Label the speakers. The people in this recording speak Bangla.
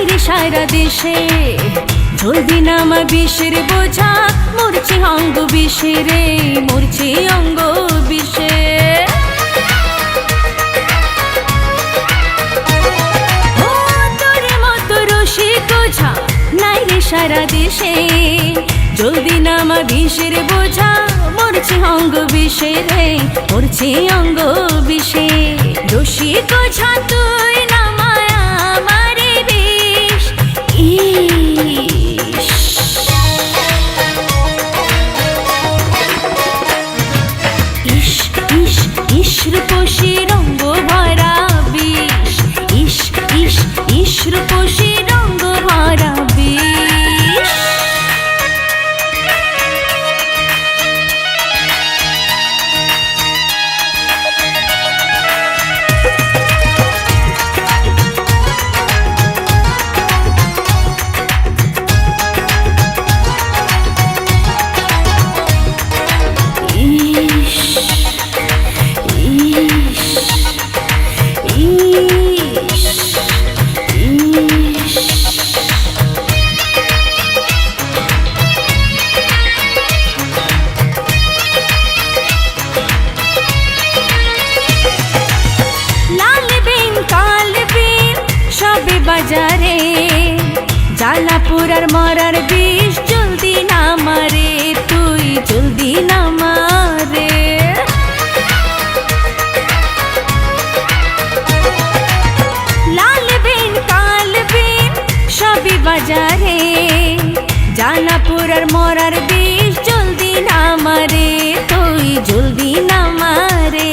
Speaker 1: রে সারা দেশে জলদি নামা বিষের বোঝা মরছি অঙ্গ বিষে রে মরছি অঙ্গ বিষে তোর মতো রসিক বোঝা নাই রে সারা দেশে জলদি নামা বিষের বোঝা মরছি অঙ্গ বিষে রে মরছি অঙ্গ বিষে রসিক বোঝা তুই নামায় আমারে বিষ ইস ইস ইস রূপসী রঙ্গ ভরা বিষ ইস ইস ইস রূপসী রঙ্গ ভরা বিষ বাজারে জালাপুরার মরার বিষ জলদি না মারে তুই জলদি না মারে লাল বিন কাল বিন সবই বাজারে জালাপুরার মরার বিষ জলদি না মারে তুই জলদি না মারে